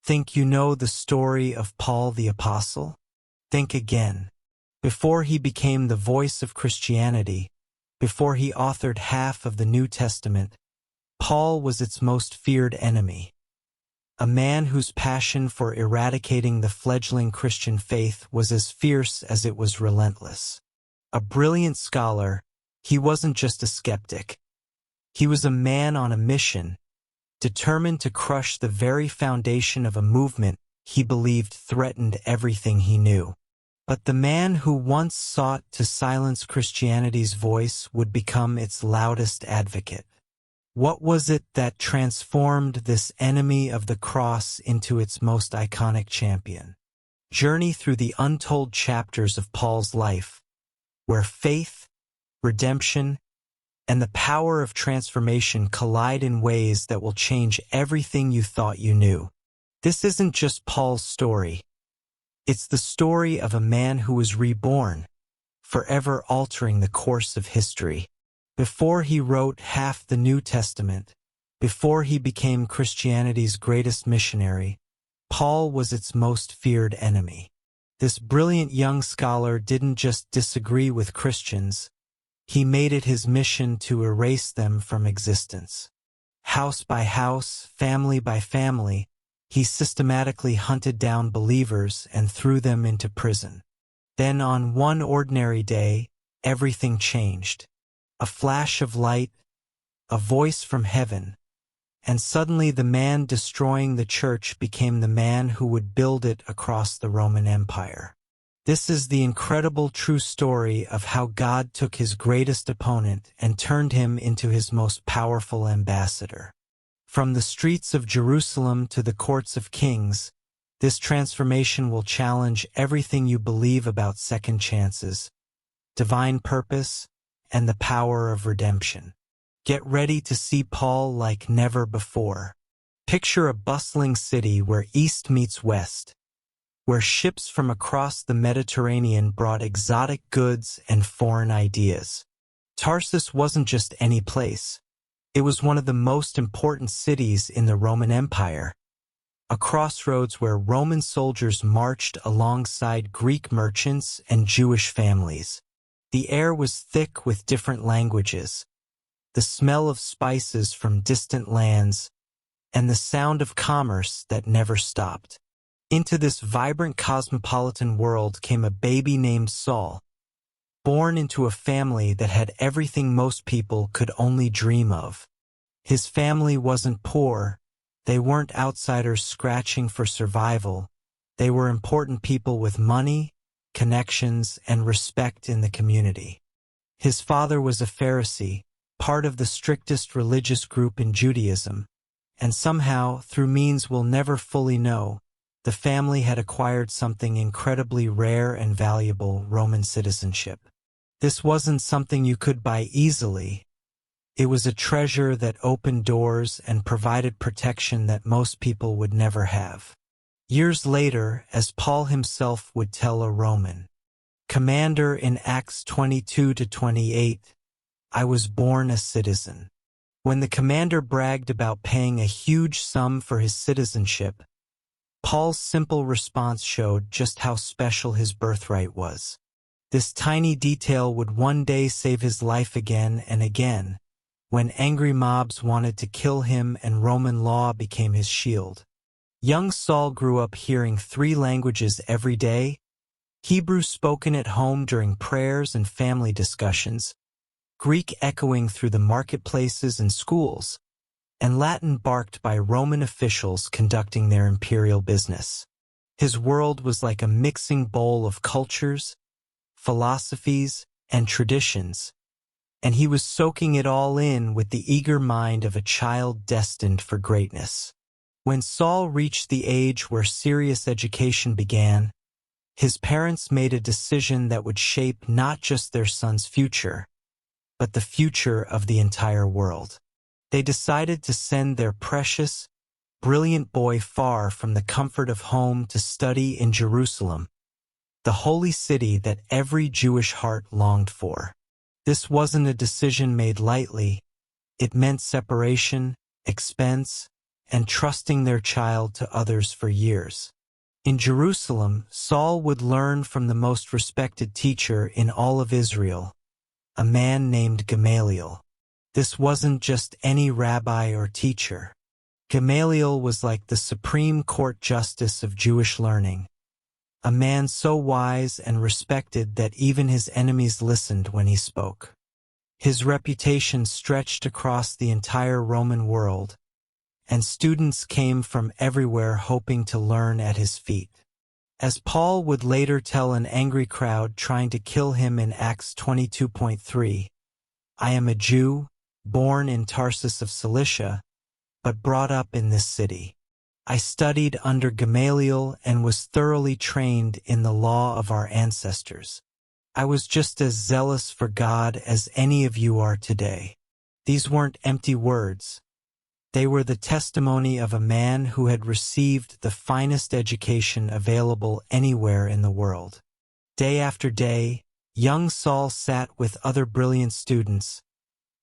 Think you know the story of Paul the Apostle? Think again. Before he became the voice of Christianity, before he authored half of the New Testament, Paul was its most feared enemy. A man whose passion for eradicating the fledgling Christian faith was as fierce as it was relentless. A brilliant scholar, he wasn't just a skeptic. He was a man on a mission, determined to crush the very foundation of a movement he believed threatened everything he knew. But the man who once sought to silence Christianity's voice would become its loudest advocate. What was it that transformed this enemy of the cross into its most iconic champion? Journey through the untold chapters of Paul's life, where faith, redemption, and the power of transformation collide in ways that will change everything you thought you knew. This isn't just Paul's story. It's the story of a man who was reborn, forever altering the course of history. Before he wrote half the New Testament, before he became Christianity's greatest missionary, Paul was its most feared enemy. This brilliant young scholar didn't just disagree with Christians, he made it his mission to erase them from existence. House by house, family by family, he systematically hunted down believers and threw them into prison. Then on one ordinary day, everything changed. A flash of light, a voice from heaven, and suddenly the man destroying the church became the man who would build it across the Roman Empire. This is the incredible true story of how God took his greatest opponent and turned him into his most powerful ambassador. From the streets of Jerusalem to the courts of kings, this transformation will challenge everything you believe about second chances, divine purpose, and the power of redemption. Get ready to see Paul like never before. Picture a bustling city where east meets west, where ships from across the Mediterranean brought exotic goods and foreign ideas. Tarsus wasn't just any place. It was one of the most important cities in the Roman Empire, a crossroads where Roman soldiers marched alongside Greek merchants and Jewish families. The air was thick with different languages, the smell of spices from distant lands, and the sound of commerce that never stopped. Into this vibrant cosmopolitan world came a baby named Saul, born into a family that had everything most people could only dream of. His family wasn't poor, they weren't outsiders scratching for survival, they were important people with money, connections, and respect in the community. His father was a Pharisee, part of the strictest religious group in Judaism, and somehow, through means we'll never fully know, the family had acquired something incredibly rare and valuable: Roman citizenship. This wasn't something you could buy easily. It was a treasure that opened doors and provided protection that most people would never have. Years later, as Paul himself would tell a Roman commander in Acts 22-28, "I was born a citizen." When the commander bragged about paying a huge sum for his citizenship, Paul's simple response showed just how special his birthright was. This tiny detail would one day save his life again and again, when angry mobs wanted to kill him and Roman law became his shield. Young Saul grew up hearing 3 languages every day: Hebrew spoken at home during prayers and family discussions, Greek echoing through the marketplaces and schools, and Latin barked by Roman officials conducting their imperial business. His world was like a mixing bowl of cultures, philosophies, and traditions, and he was soaking it all in with the eager mind of a child destined for greatness. When Saul reached the age where serious education began, his parents made a decision that would shape not just their son's future, but the future of the entire world. They decided to send their precious, brilliant boy far from the comfort of home to study in Jerusalem, the holy city that every Jewish heart longed for. This wasn't a decision made lightly. It meant separation, expense, and trusting their child to others for years. In Jerusalem, Saul would learn from the most respected teacher in all of Israel, a man named Gamaliel. This wasn't just any rabbi or teacher. Gamaliel was like the Supreme Court justice of Jewish learning, a man so wise and respected that even his enemies listened when he spoke. His reputation stretched across the entire Roman world, and students came from everywhere hoping to learn at his feet. As Paul would later tell an angry crowd trying to kill him in Acts 22:3, "I am a Jew, born in Tarsus of Cilicia, but brought up in this city. I studied under Gamaliel and was thoroughly trained in the law of our ancestors. I was just as zealous for God as any of you are today." These weren't empty words. They were the testimony of a man who had received the finest education available anywhere in the world. Day after day, young Saul sat with other brilliant students,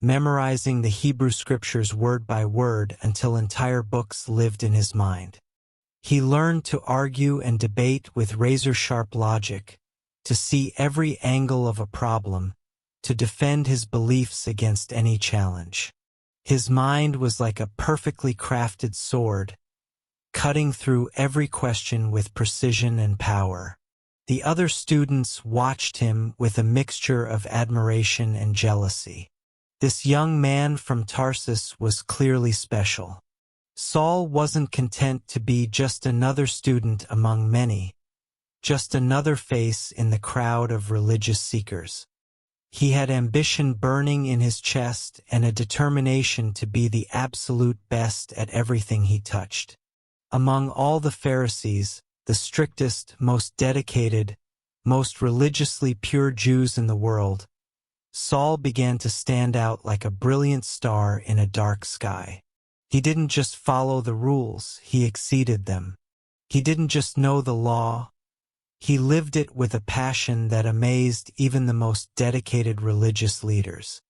memorizing the Hebrew scriptures word by word until entire books lived in his mind. He learned to argue and debate with razor-sharp logic, to see every angle of a problem, to defend his beliefs against any challenge. His mind was like a perfectly crafted sword, cutting through every question with precision and power. The other students watched him with a mixture of admiration and jealousy. This young man from Tarsus was clearly special. Saul wasn't content to be just another student among many, just another face in the crowd of religious seekers. He had ambition burning in his chest and a determination to be the absolute best at everything he touched. Among all the Pharisees, the strictest, most dedicated, most religiously pure Jews in the world, Saul began to stand out like a brilliant star in a dark sky. He didn't just follow the rules, he exceeded them. He didn't just know the law, he lived it with a passion that amazed even the most dedicated religious leaders.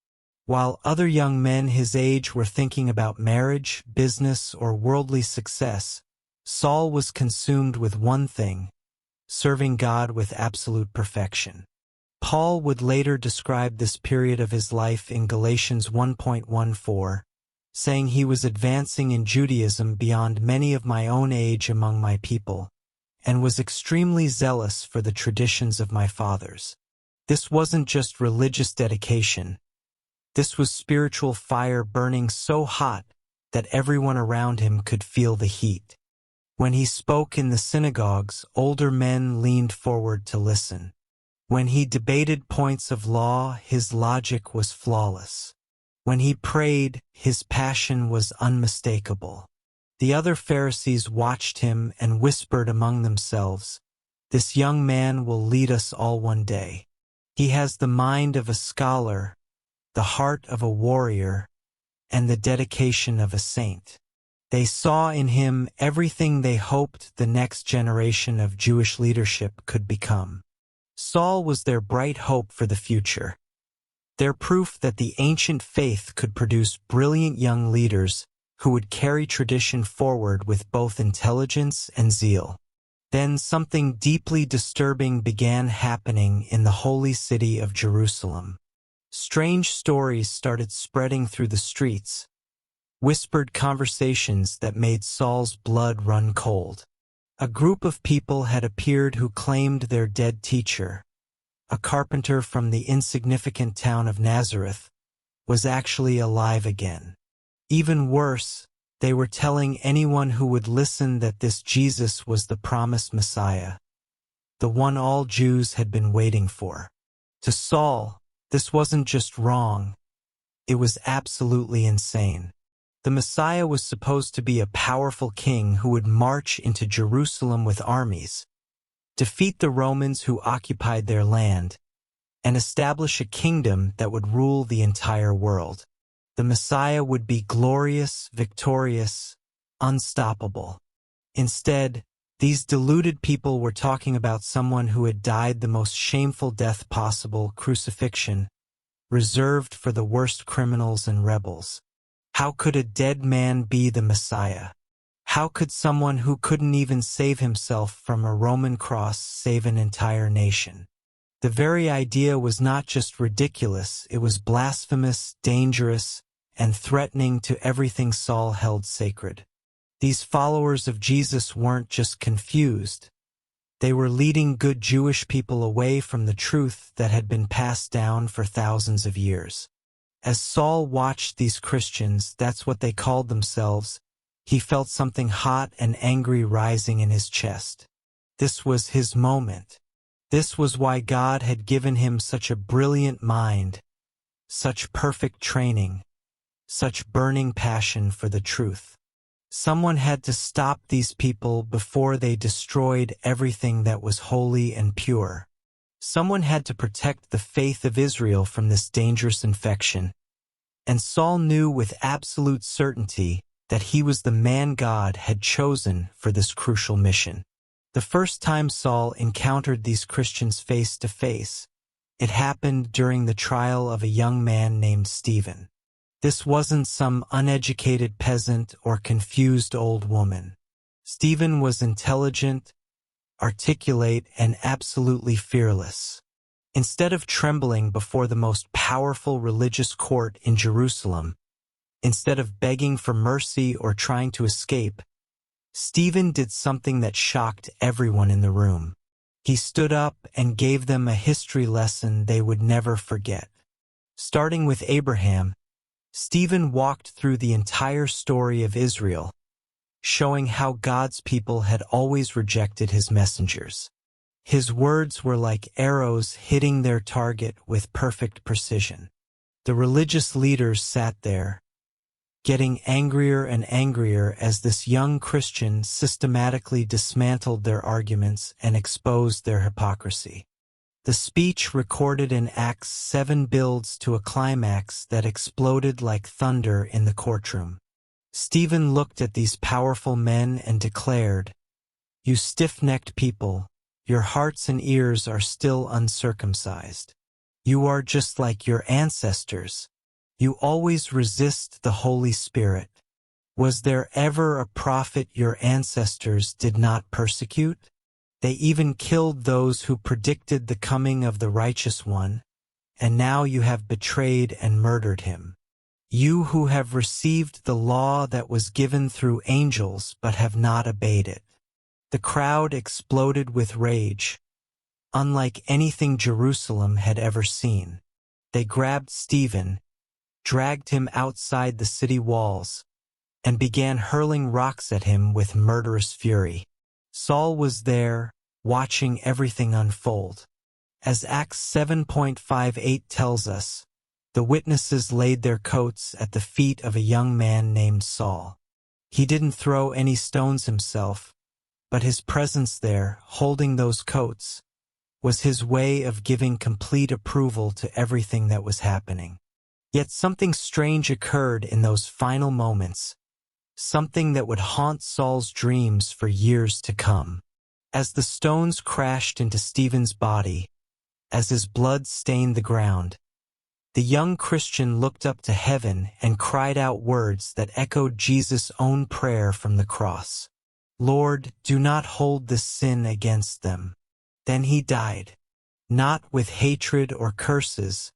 While other young men his age were thinking about marriage, business, or worldly success, Saul was consumed with one thing: serving God with absolute perfection. Paul would later describe this period of his life in Galatians 1:14, saying he was advancing in Judaism beyond many of my own age among my people, and was extremely zealous for the traditions of my fathers. This wasn't just religious dedication. This was spiritual fire burning so hot that everyone around him could feel the heat. When he spoke in the synagogues, older men leaned forward to listen. When he debated points of law, his logic was flawless. When he prayed, his passion was unmistakable. The other Pharisees watched him and whispered among themselves, "This young man will lead us all one day. He has the mind of a scholar, the heart of a warrior, and the dedication of a saint." They saw in him everything they hoped the next generation of Jewish leadership could become. Saul was their bright hope for the future, their proof that the ancient faith could produce brilliant young leaders who would carry tradition forward with both intelligence and zeal. Then something deeply disturbing began happening in the holy city of Jerusalem. Strange stories started spreading through the streets, whispered conversations that made Saul's blood run cold. A group of people had appeared who claimed their dead teacher, a carpenter from the insignificant town of Nazareth, was actually alive again. Even worse, they were telling anyone who would listen that this Jesus was the promised Messiah, the one all Jews had been waiting for. To Saul, this wasn't just wrong, it was absolutely insane. The Messiah was supposed to be a powerful king who would march into Jerusalem with armies, defeat the Romans who occupied their land, and establish a kingdom that would rule the entire world. The Messiah would be glorious, victorious, unstoppable. Instead, these deluded people were talking about someone who had died the most shameful death possible, crucifixion, reserved for the worst criminals and rebels. How could a dead man be the Messiah? How could someone who couldn't even save himself from a Roman cross save an entire nation? The very idea was not just ridiculous, it was blasphemous, dangerous, and threatening to everything Saul held sacred. These followers of Jesus weren't just confused. They were leading good Jewish people away from the truth that had been passed down for thousands of years. As Saul watched these Christians, that's what they called themselves, he felt something hot and angry rising in his chest. This was his moment. This was why God had given him such a brilliant mind, such perfect training, such burning passion for the truth. Someone had to stop these people before they destroyed everything that was holy and pure. Someone had to protect the faith of Israel from this dangerous infection. And Saul knew with absolute certainty that he was the man God had chosen for this crucial mission. The first time Saul encountered these Christians face to face, it happened during the trial of a young man named Stephen. This wasn't some uneducated peasant or confused old woman. Stephen was intelligent, articulate, and absolutely fearless. Instead of trembling before the most powerful religious court in Jerusalem, instead of begging for mercy or trying to escape, Stephen did something that shocked everyone in the room. He stood up and gave them a history lesson they would never forget. Starting with Abraham, Stephen walked through the entire story of Israel, showing how God's people had always rejected his messengers. His words were like arrows hitting their target with perfect precision. The religious leaders sat there, getting angrier and angrier as this young Christian systematically dismantled their arguments and exposed their hypocrisy. The speech recorded in Acts 7 builds to a climax that exploded like thunder in the courtroom. Stephen looked at these powerful men and declared, "You stiff-necked people, your hearts and ears are still uncircumcised. You are just like your ancestors. You always resist the Holy Spirit. Was there ever a prophet your ancestors did not persecute? They even killed those who predicted the coming of the Righteous One, and now you have betrayed and murdered him. You who have received the law that was given through angels but have not obeyed it." The crowd exploded with rage, unlike anything Jerusalem had ever seen. They grabbed Stephen, dragged him outside the city walls, and began hurling rocks at him with murderous fury. Saul was there, watching everything unfold. As Acts 7:58 tells us, the witnesses laid their coats at the feet of a young man named Saul. He didn't throw any stones himself, but his presence there, holding those coats, was his way of giving complete approval to everything that was happening. Yet something strange occurred in those final moments, something that would haunt Saul's dreams for years to come. As the stones crashed into Stephen's body, as his blood stained the ground, the young Christian looked up to heaven and cried out words that echoed Jesus' own prayer from the cross. "Lord, do not hold this sin against them." Then he died, not with hatred or curses,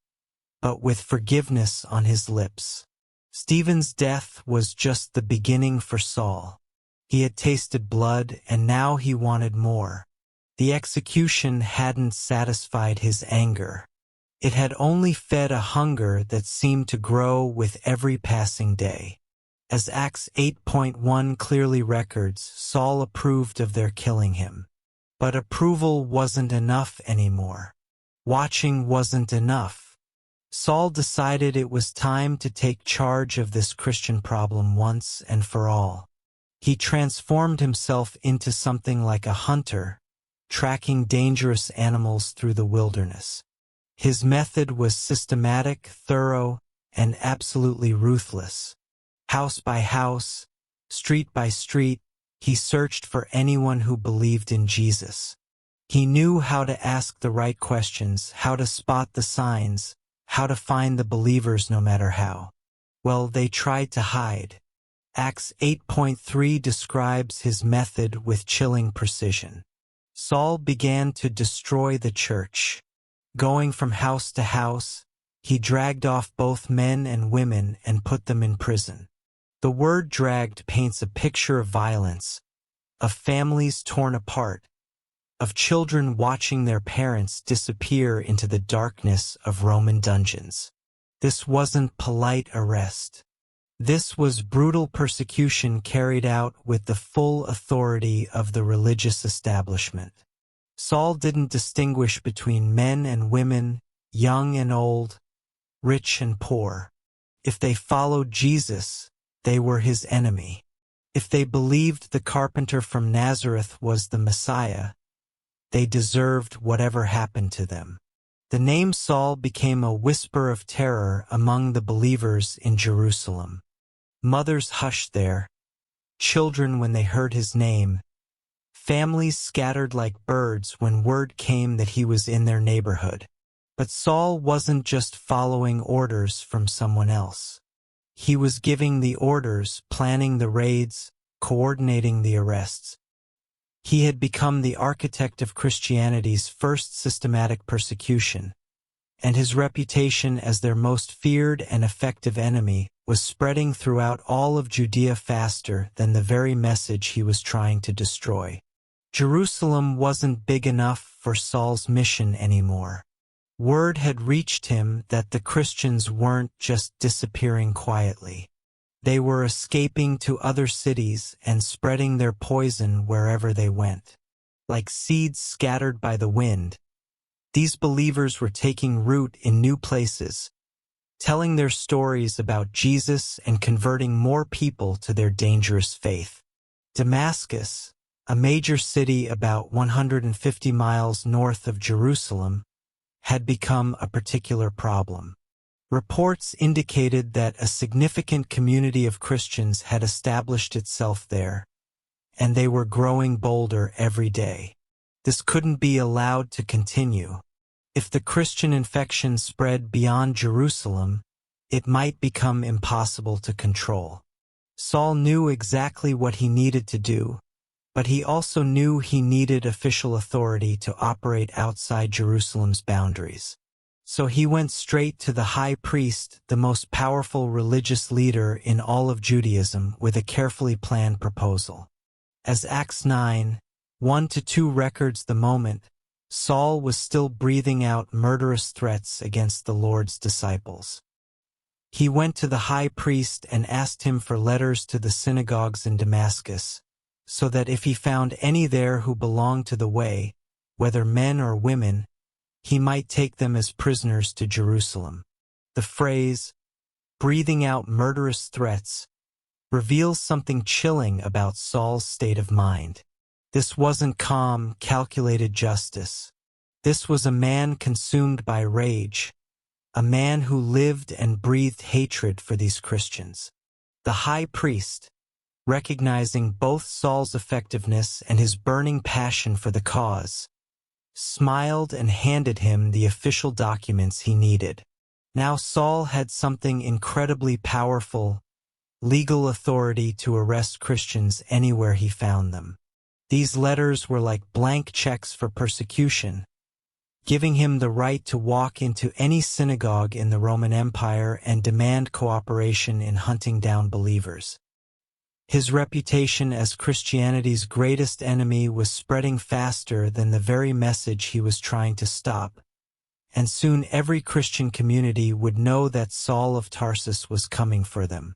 but with forgiveness on his lips. Stephen's death was just the beginning for Saul. He had tasted blood, and now he wanted more. The execution hadn't satisfied his anger. It had only fed a hunger that seemed to grow with every passing day. As Acts 8:1 clearly records, Saul approved of their killing him. But approval wasn't enough anymore. Watching wasn't enough. Saul decided it was time to take charge of this Christian problem once and for all. He transformed himself into something like a hunter, tracking dangerous animals through the wilderness. His method was systematic, thorough, and absolutely ruthless. House by house, street by street, he searched for anyone who believed in Jesus. He knew how to ask the right questions, how to spot the signs, how to find the believers no matter how well they tried to hide. Acts 8.3 describes his method with chilling precision. Saul began to destroy the church. Going from house to house, he dragged off both men and women and put them in prison. The word dragged paints a picture of violence, of families torn apart, of children watching their parents disappear into the darkness of Roman dungeons. This wasn't polite arrest. This was brutal persecution carried out with the full authority of the religious establishment. Saul didn't distinguish between men and women, young and old, rich and poor. If they followed Jesus, they were his enemy. If they believed the carpenter from Nazareth was the Messiah, they deserved whatever happened to them. The name Saul became a whisper of terror among the believers in Jerusalem. Mothers hushed there, children when they heard his name, families scattered like birds when word came that he was in their neighborhood. But Saul wasn't just following orders from someone else. He was giving the orders, planning the raids, coordinating the arrests. He had become the architect of Christianity's first systematic persecution, and his reputation as their most feared and effective enemy was spreading throughout all of Judea faster than the very message he was trying to destroy. Jerusalem wasn't big enough for Saul's mission anymore. Word had reached him that the Christians weren't just disappearing quietly. They were escaping to other cities and spreading their poison wherever they went. Like seeds scattered by the wind, these believers were taking root in new places, telling their stories about Jesus and converting more people to their dangerous faith. Damascus, a major city about 150 miles north of Jerusalem, had become a particular problem. Reports indicated that a significant community of Christians had established itself there, and they were growing bolder every day. This couldn't be allowed to continue. If the Christian infection spread beyond Jerusalem, it might become impossible to control. Saul knew exactly what he needed to do, but he also knew he needed official authority to operate outside Jerusalem's boundaries. So he went straight to the high priest, the most powerful religious leader in all of Judaism, with a carefully planned proposal. As Acts 9:1-2 records the moment, Saul was still breathing out murderous threats against the Lord's disciples. He went to the high priest and asked him for letters to the synagogues in Damascus, so that if he found any there who belonged to the way, whether men or women, he might take them as prisoners to Jerusalem. The phrase, breathing out murderous threats, reveals something chilling about Saul's state of mind. This wasn't calm, calculated justice. This was a man consumed by rage, a man who lived and breathed hatred for these Christians. The high priest, recognizing both Saul's effectiveness and his burning passion for the cause, smiled and handed him the official documents he needed. Now Saul had something incredibly powerful, legal authority to arrest Christians anywhere he found them. These letters were like blank checks for persecution, giving him the right to walk into any synagogue in the Roman Empire and demand cooperation in hunting down believers. His reputation as Christianity's greatest enemy was spreading faster than the very message he was trying to stop, and soon every Christian community would know that Saul of Tarsus was coming for them.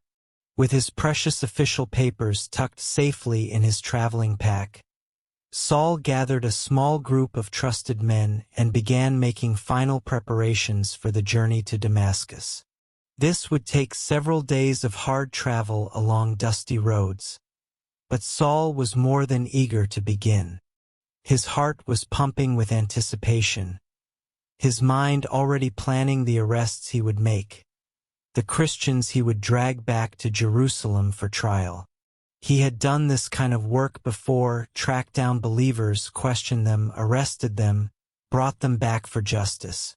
With his precious official papers tucked safely in his traveling pack, Saul gathered a small group of trusted men and began making final preparations for the journey to Damascus. This would take several days of hard travel along dusty roads, but Saul was more than eager to begin. His heart was pumping with anticipation, his mind already planning the arrests he would make, the Christians he would drag back to Jerusalem for trial. He had done this kind of work before, tracked down believers, questioned them, arrested them, brought them back for justice.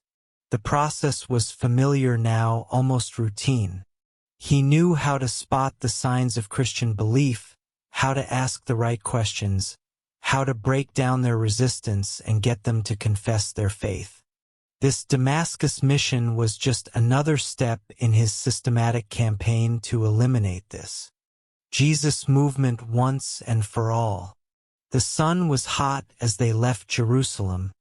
The process was familiar now, almost routine. He knew how to spot the signs of Christian belief, how to ask the right questions, how to break down their resistance and get them to confess their faith. This Damascus mission was just another step in his systematic campaign to eliminate this Jesus movement once and for all. The sun was hot as they left Jerusalem,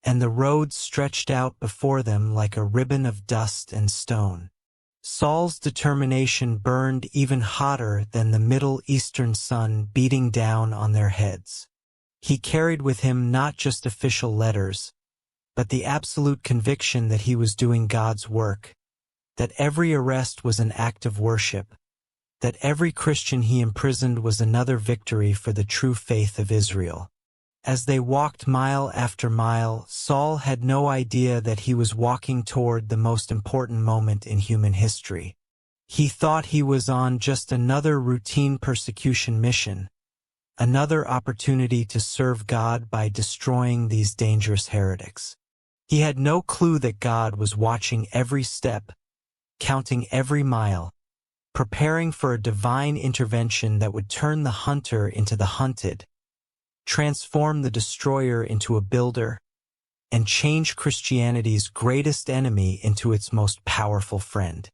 and the road stretched out before them like a ribbon of dust and stone. Saul's determination burned even hotter than the Middle Eastern sun beating down on their heads. He carried with him not just official letters, but the absolute conviction that he was doing God's work, that every arrest was an act of worship, that every Christian he imprisoned was another victory for the true faith of Israel. As they walked mile after mile, Saul had no idea that he was walking toward the most important moment in human history. He thought he was on just another routine persecution mission, another opportunity to serve God by destroying these dangerous heretics. He had no clue that God was watching every step, counting every mile, preparing for a divine intervention that would turn the hunter into the hunted, transform the destroyer into a builder, and change Christianity's greatest enemy into its most powerful friend.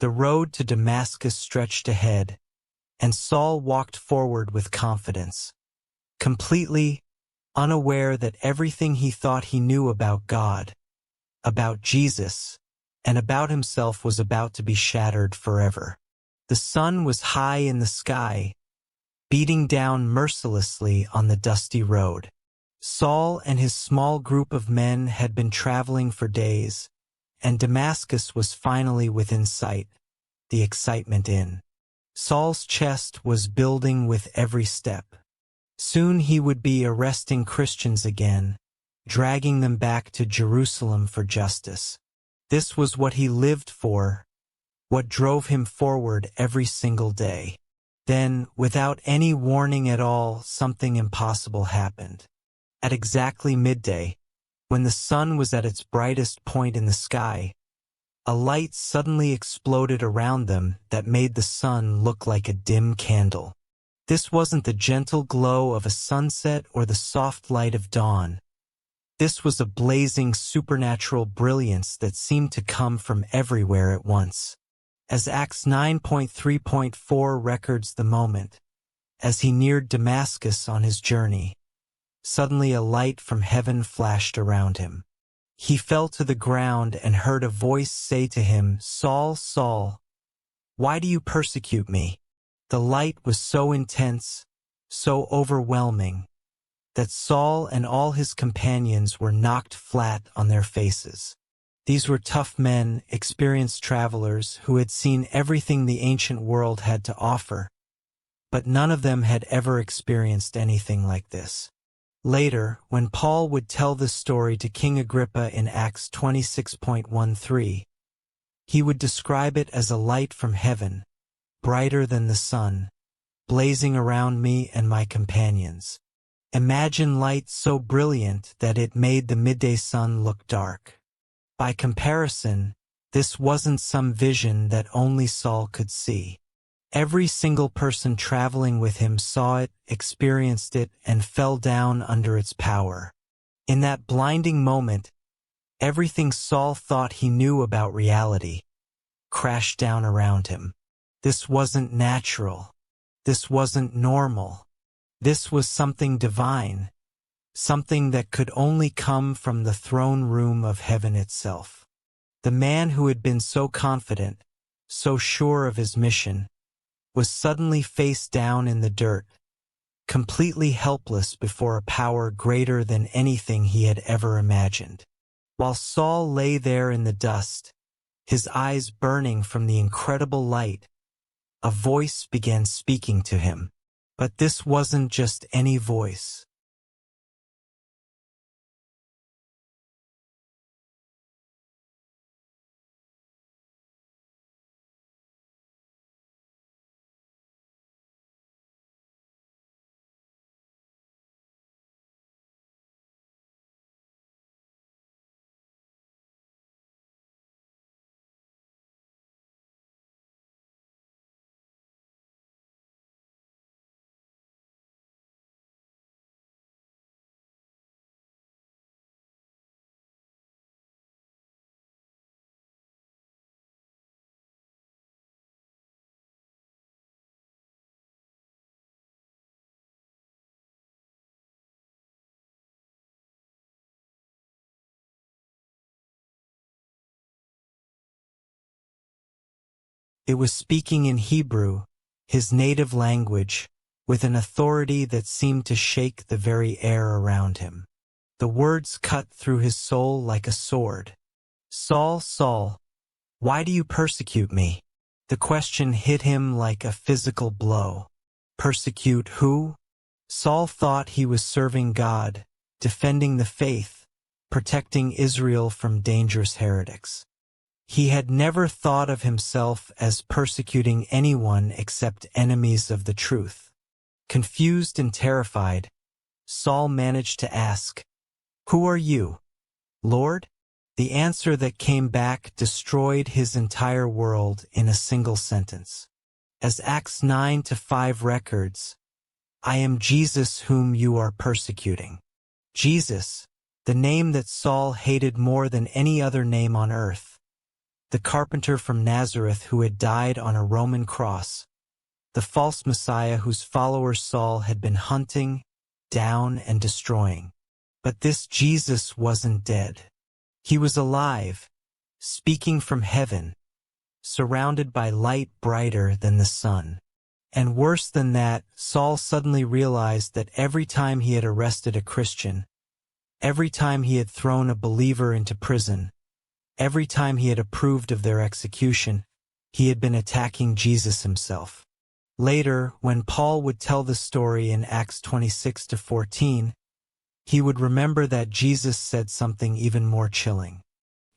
The road to Damascus stretched ahead, and Saul walked forward with confidence, completely unaware that everything he thought he knew about God, about Jesus, and about himself was about to be shattered forever. The sun was high in the sky, beating down mercilessly on the dusty road. Saul and his small group of men had been traveling for days, and Damascus was finally within sight, the excitement in. Saul's chest was building with every step. Soon he would be arresting Christians again, dragging them back to Jerusalem for justice. This was what he lived for, what drove him forward every single day. Then, without any warning at all, something impossible happened. At exactly midday, when the sun was at its brightest point in the sky, a light suddenly exploded around them that made the sun look like a dim candle. This wasn't the gentle glow of a sunset or the soft light of dawn. This was a blazing supernatural brilliance that seemed to come from everywhere at once. As Acts 9:3.4 records the moment, as he neared Damascus on his journey, suddenly a light from heaven flashed around him. He fell to the ground and heard a voice say to him, "Saul, Saul, why do you persecute me?" The light was so intense, so overwhelming, that Saul and all his companions were knocked flat on their faces. These were tough men, experienced travelers who had seen everything the ancient world had to offer, but none of them had ever experienced anything like this. Later, when Paul would tell this story to King Agrippa in Acts 26.13, he would describe it as a light from heaven, brighter than the sun, blazing around me and my companions. Imagine light so brilliant that it made the midday sun look dark. By comparison, this wasn't some vision that only Saul could see. Every single person traveling with him saw it, experienced it, and fell down under its power. In that blinding moment, everything Saul thought he knew about reality crashed down around him. This wasn't natural. This wasn't normal. This was something divine, something that could only come from the throne room of heaven itself. The man who had been so confident, so sure of his mission, was suddenly face down in the dirt, completely helpless before a power greater than anything he had ever imagined. While Saul lay there in the dust, his eyes burning from the incredible light, a voice began speaking to him. But this wasn't just any voice. It was speaking in Hebrew, his native language, with an authority that seemed to shake the very air around him. The words cut through his soul like a sword. "Saul, Saul, why do you persecute me?" The question hit him like a physical blow. Persecute who? Saul thought he was serving God, defending the faith, protecting Israel from dangerous heretics. He had never thought of himself as persecuting anyone except enemies of the truth. Confused and terrified, Saul managed to ask, "Who are you, Lord?" The answer that came back destroyed his entire world in a single sentence. As Acts 9-5 records, "I am Jesus whom you are persecuting." Jesus, the name that Saul hated more than any other name on earth. The carpenter from Nazareth who had died on a Roman cross. The false Messiah whose followers Saul had been hunting down and destroying. But this Jesus wasn't dead. He was alive, speaking from heaven, surrounded by light brighter than the sun. And worse than that, Saul suddenly realized that every time he had arrested a Christian, every time he had thrown a believer into prison, every time he had approved of their execution, he had been attacking Jesus himself. Later, when Paul would tell the story in Acts 26-14, he would remember that Jesus said something even more chilling.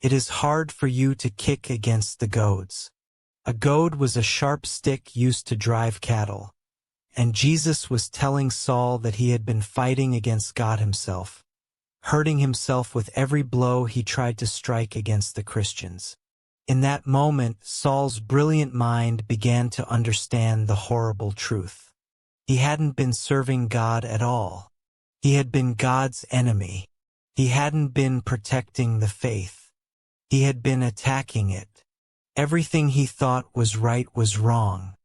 "It is hard for you to kick against the goads." A goad was a sharp stick used to drive cattle, and Jesus was telling Saul that he had been fighting against God himself, hurting himself with every blow he tried to strike against the Christians. In that moment, Saul's brilliant mind began to understand the horrible truth. He hadn't been serving God at all. He had been God's enemy. He hadn't been protecting the faith. He had been attacking it. Everything he thought was right was wrong.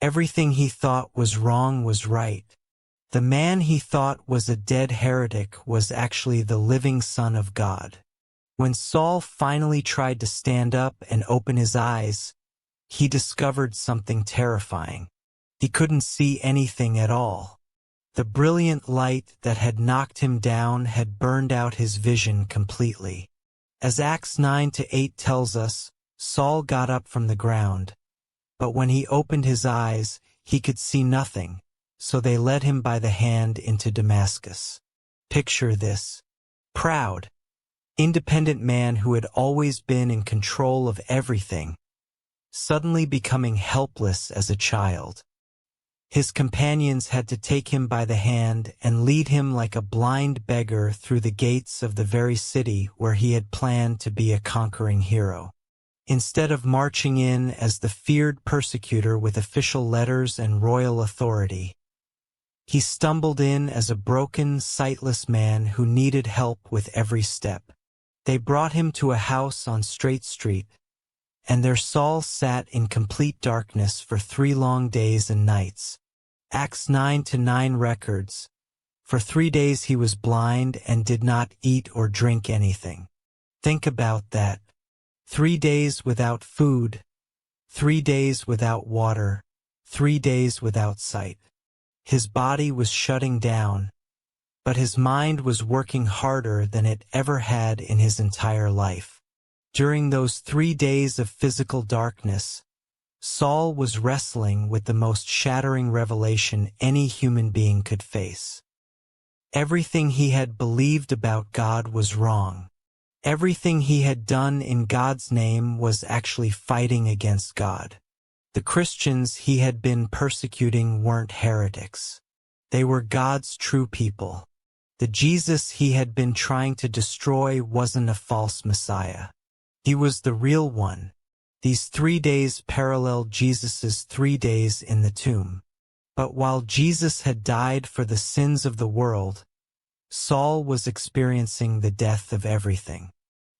Everything he thought was wrong was right. The man he thought was a dead heretic was actually the living Son of God. When Saul finally tried to stand up and open his eyes, he discovered something terrifying. He couldn't see anything at all. The brilliant light that had knocked him down had burned out his vision completely. As Acts 9-8 tells us, Saul got up from the ground, but when he opened his eyes, he could see nothing, so they led him by the hand into Damascus. Picture this. Proud, independent man who had always been in control of everything, suddenly becoming helpless as a child. His companions had to take him by the hand and lead him like a blind beggar through the gates of the very city where he had planned to be a conquering hero. Instead of marching in as the feared persecutor with official letters and royal authority, he stumbled in as a broken, sightless man who needed help with every step. They brought him to a house on Straight Street, and there Saul sat in complete darkness for 3 long days and nights. Acts 9-9 records, "For 3 days he was blind and did not eat or drink anything." Think about that. 3 days without food, 3 days without water, 3 days without sight. His body was shutting down, but his mind was working harder than it ever had in his entire life. During those 3 days of physical darkness, Saul was wrestling with the most shattering revelation any human being could face. Everything he had believed about God was wrong. Everything he had done in God's name was actually fighting against God. The Christians he had been persecuting weren't heretics. They were God's true people. The Jesus he had been trying to destroy wasn't a false Messiah. He was the real one. These 3 days paralleled Jesus' 3 days in the tomb. But while Jesus had died for the sins of the world, Saul was experiencing the death of everything.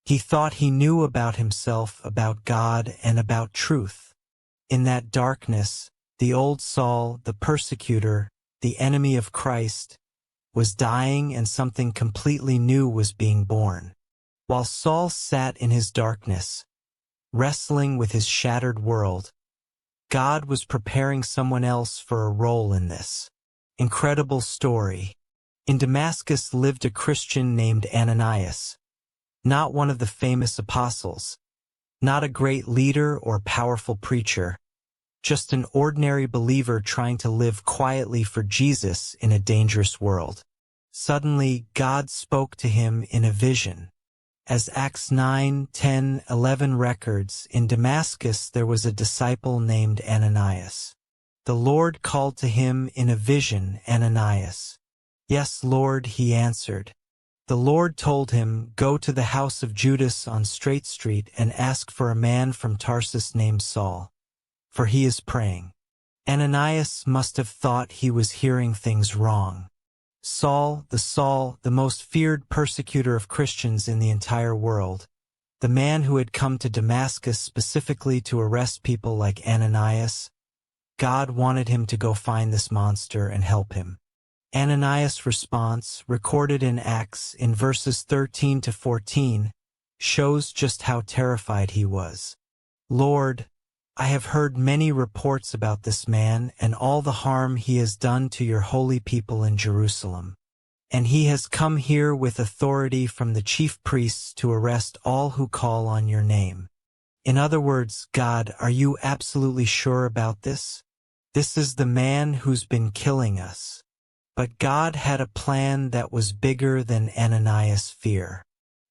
He thought he knew about himself, about God, and about truth. In that darkness, the old Saul, the persecutor, the enemy of Christ, was dying and something completely new was being born. While Saul sat in his darkness, wrestling with his shattered world, God was preparing someone else for a role in this incredible story. In Damascus lived a Christian named Ananias, not one of the famous apostles, not a great leader or powerful preacher, just an ordinary believer trying to live quietly for Jesus in a dangerous world. Suddenly, God spoke to him in a vision. As Acts 9, 10, 11 records, in Damascus there was a disciple named Ananias. The Lord called to him in a vision, "Ananias." "Yes, Lord," he answered. The Lord told him, "Go to the house of Judas on Straight Street and ask for a man from Tarsus named Saul, for he is praying." Ananias must have thought he was hearing things wrong. Saul, the most feared persecutor of Christians in the entire world, the man who had come to Damascus specifically to arrest people like Ananias, God wanted him to go find this monster and help him. Ananias' response, recorded in Acts in verses 13 to 14, shows just how terrified he was. "Lord, I have heard many reports about this man and all the harm he has done to your holy people in Jerusalem. And he has come here with authority from the chief priests to arrest all who call on your name." In other words, God, are you absolutely sure about this? This is the man who's been killing us. But God had a plan that was bigger than Ananias' fear.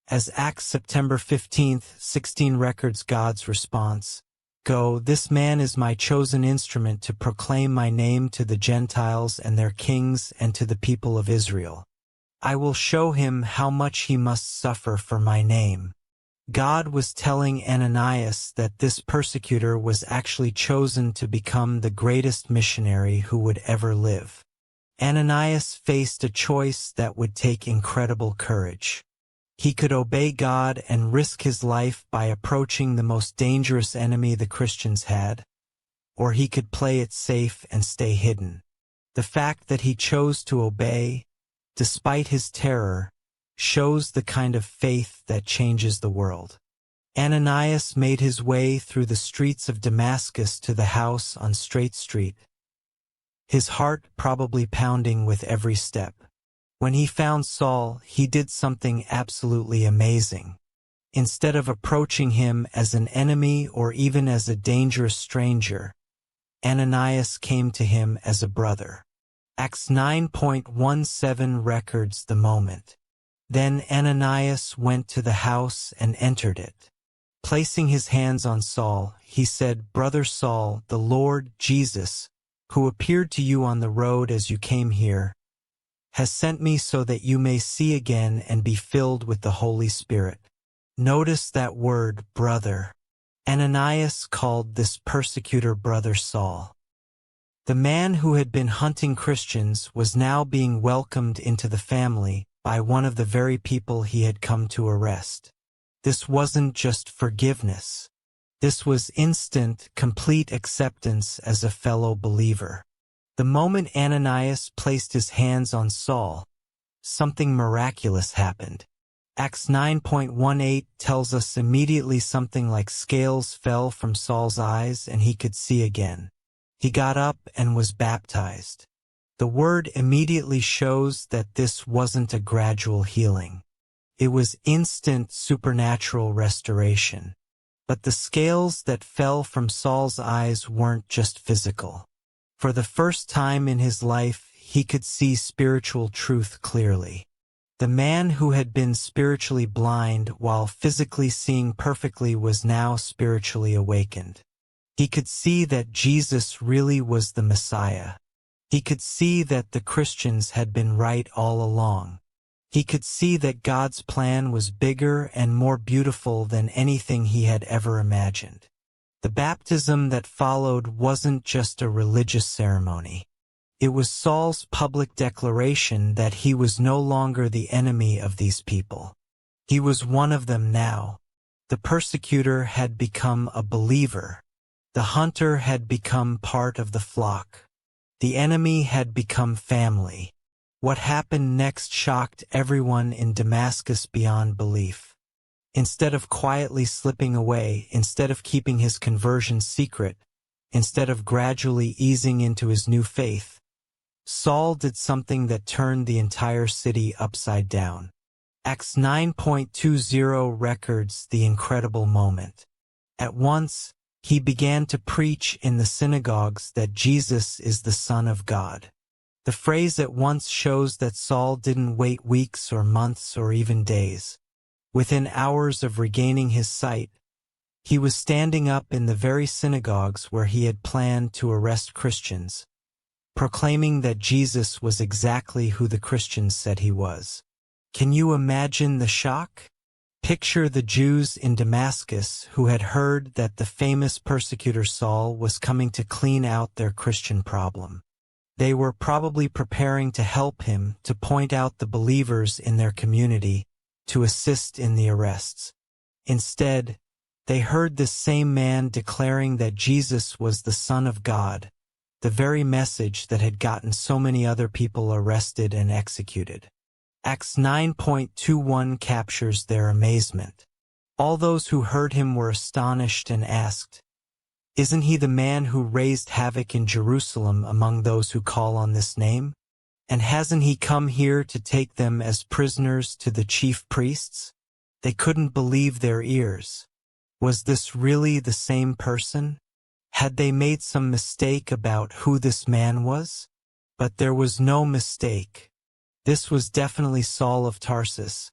As Acts September 15, 16 records God's response, "Go, this man is my chosen instrument to proclaim my name to the Gentiles and their kings and to the people of Israel. I will show him how much he must suffer for my name." God was telling Ananias that this persecutor was actually chosen to become the greatest missionary who would ever live. Ananias faced a choice that would take incredible courage. He could obey God and risk his life by approaching the most dangerous enemy the Christians had, or he could play it safe and stay hidden. The fact that he chose to obey, despite his terror, shows the kind of faith that changes the world. Ananias made his way through the streets of Damascus to the house on Straight Street, his heart probably pounding with every step. When he found Saul, he did something absolutely amazing. Instead of approaching him as an enemy or even as a dangerous stranger, Ananias came to him as a brother. Acts 9:17 records the moment. Then Ananias went to the house and entered it. Placing his hands on Saul, he said, "Brother Saul, the Lord Jesus, who appeared to you on the road as you came here, has sent me so that you may see again and be filled with the Holy Spirit." Notice that word, brother. Ananias called this persecutor Brother Saul. The man who had been hunting Christians was now being welcomed into the family by one of the very people he had come to arrest. This wasn't just forgiveness. This was instant, complete acceptance as a fellow believer. The moment Ananias placed his hands on Saul, something miraculous happened. Acts 9:18 tells us immediately something like scales fell from Saul's eyes and he could see again. He got up and was baptized. The word immediately shows that this wasn't a gradual healing. It was instant supernatural restoration. But the scales that fell from Saul's eyes weren't just physical. For the first time in his life, he could see spiritual truth clearly. The man who had been spiritually blind while physically seeing perfectly was now spiritually awakened. He could see that Jesus really was the Messiah. He could see that the Christians had been right all along. He could see that God's plan was bigger and more beautiful than anything he had ever imagined. The baptism that followed wasn't just a religious ceremony. It was Saul's public declaration that he was no longer the enemy of these people. He was one of them now. The persecutor had become a believer. The hunter had become part of the flock. The enemy had become family. What happened next shocked everyone in Damascus beyond belief. Instead of quietly slipping away, instead of keeping his conversion secret, instead of gradually easing into his new faith, Saul did something that turned the entire city upside down. Acts 9:20 records the incredible moment. At once, he began to preach in the synagogues that Jesus is the Son of God. The phrase "at once" shows that Saul didn't wait weeks or months or even days. Within hours of regaining his sight, he was standing up in the very synagogues where he had planned to arrest Christians, proclaiming that Jesus was exactly who the Christians said he was. Can you imagine the shock? Picture the Jews in Damascus who had heard that the famous persecutor Saul was coming to clean out their Christian problem. They were probably preparing to help him, to point out the believers in their community, to assist in the arrests. Instead, they heard this same man declaring that Jesus was the Son of God, the very message that had gotten so many other people arrested and executed. Acts 9:21 captures their amazement. All those who heard him were astonished and asked, "Isn't he the man who raised havoc in Jerusalem among those who call on this name? And hasn't he come here to take them as prisoners to the chief priests?" They couldn't believe their ears. Was this really the same person? Had they made some mistake about who this man was? But there was no mistake. This was definitely Saul of Tarsus,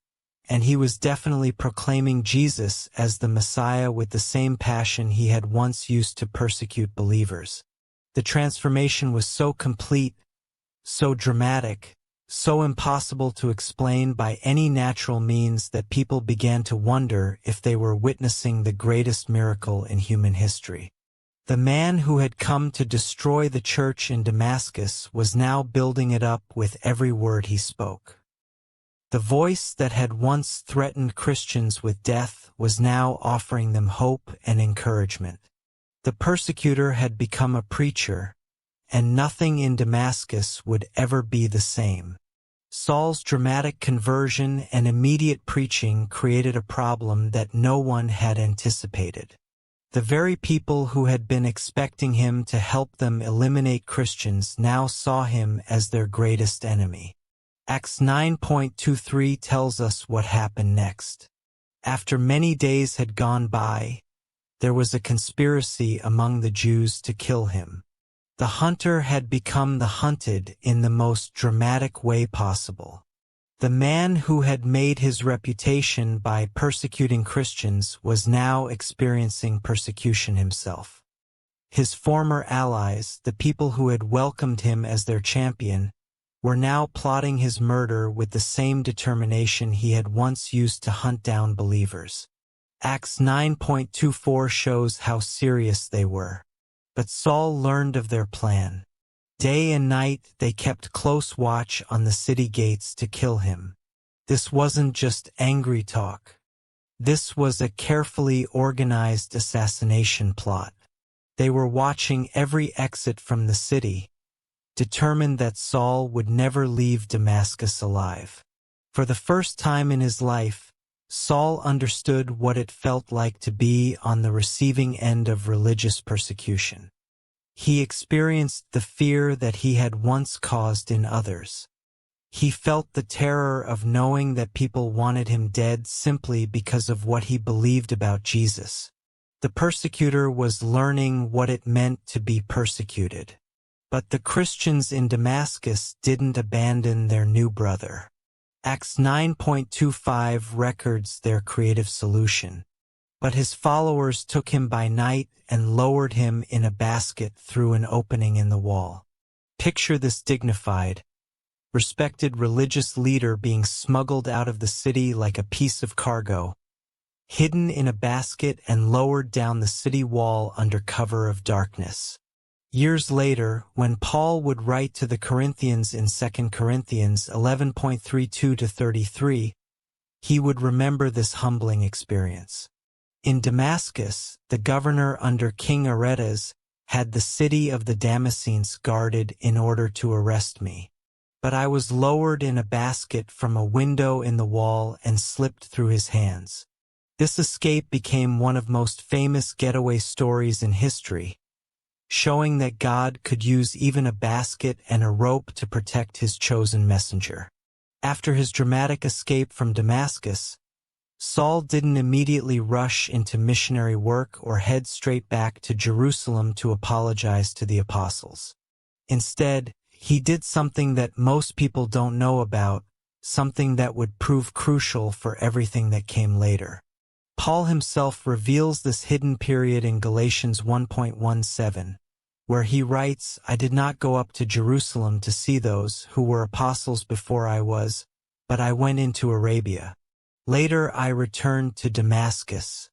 and he was definitely proclaiming Jesus as the Messiah with the same passion he had once used to persecute believers. The transformation was so complete, so dramatic, so impossible to explain by any natural means that people began to wonder if they were witnessing the greatest miracle in human history. The man who had come to destroy the church in Damascus was now building it up with every word he spoke. The voice that had once threatened Christians with death was now offering them hope and encouragement. The persecutor had become a preacher, and nothing in Damascus would ever be the same. Saul's dramatic conversion and immediate preaching created a problem that no one had anticipated. The very people who had been expecting him to help them eliminate Christians now saw him as their greatest enemy. Acts 9:23 tells us what happened next. After many days had gone by, there was a conspiracy among the Jews to kill him. The hunter had become the hunted in the most dramatic way possible. The man who had made his reputation by persecuting Christians was now experiencing persecution himself. His former allies, the people who had welcomed him as their champion, were now plotting his murder with the same determination he had once used to hunt down believers. Acts 9:24 shows how serious they were. But Saul learned of their plan. Day and night they kept close watch on the city gates to kill him. This wasn't just angry talk. This was a carefully organized assassination plot. They were watching every exit from the city, determined that Saul would never leave Damascus alive. For the first time in his life, Saul understood what it felt like to be on the receiving end of religious persecution. He experienced the fear that he had once caused in others. He felt the terror of knowing that people wanted him dead simply because of what he believed about Jesus. The persecutor was learning what it meant to be persecuted. But the Christians in Damascus didn't abandon their new brother. Acts 9:25 records their creative solution. But his followers took him by night and lowered him in a basket through an opening in the wall. Picture this dignified, respected religious leader being smuggled out of the city like a piece of cargo, hidden in a basket and lowered down the city wall under cover of darkness. Years later, when Paul would write to the Corinthians in 2 Corinthians 11:32-33, he would remember this humbling experience. In Damascus, the governor under King Aretas had the city of the Damascenes guarded in order to arrest me. But I was lowered in a basket from a window in the wall and slipped through his hands. This escape became one of most famous getaway stories in history, showing that God could use even a basket and a rope to protect his chosen messenger. After his dramatic escape from Damascus, Saul didn't immediately rush into missionary work or head straight back to Jerusalem to apologize to the apostles. Instead, he did something that most people don't know about, something that would prove crucial for everything that came later. Paul himself reveals this hidden period in Galatians 1:17, where he writes, "I did not go up to Jerusalem to see those who were apostles before I was, but I went into Arabia. Later I returned to Damascus."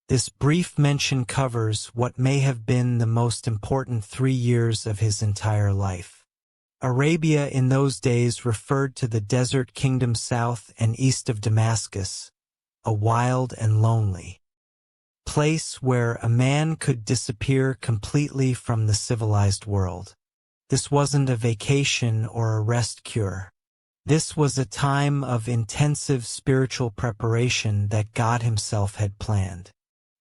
This brief mention covers what may have been the most important 3 years of his entire life. Arabia in those days referred to the desert kingdom south and east of Damascus, a wild and lonely place where a man could disappear completely from the civilized world. This wasn't a vacation or a rest cure. This was a time of intensive spiritual preparation that God himself had planned.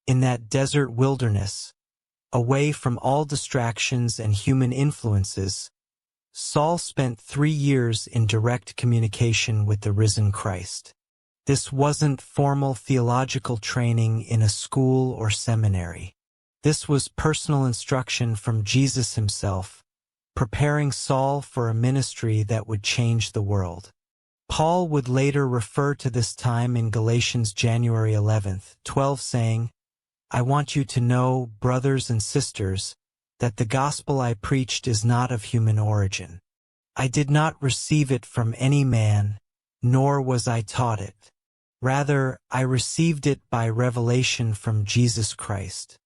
In that desert wilderness, away from all distractions and human influences, Saul spent 3 years in direct communication with the risen Christ. This wasn't formal theological training in a school or seminary. This was personal instruction from Jesus himself, preparing Saul for a ministry that would change the world. Paul would later refer to this time in Galatians January 11:12 saying, "I want you to know, brothers and sisters, that the gospel I preached is not of human origin. I did not receive it from any man, nor was I taught it. Rather, I received it by revelation from Jesus Christ."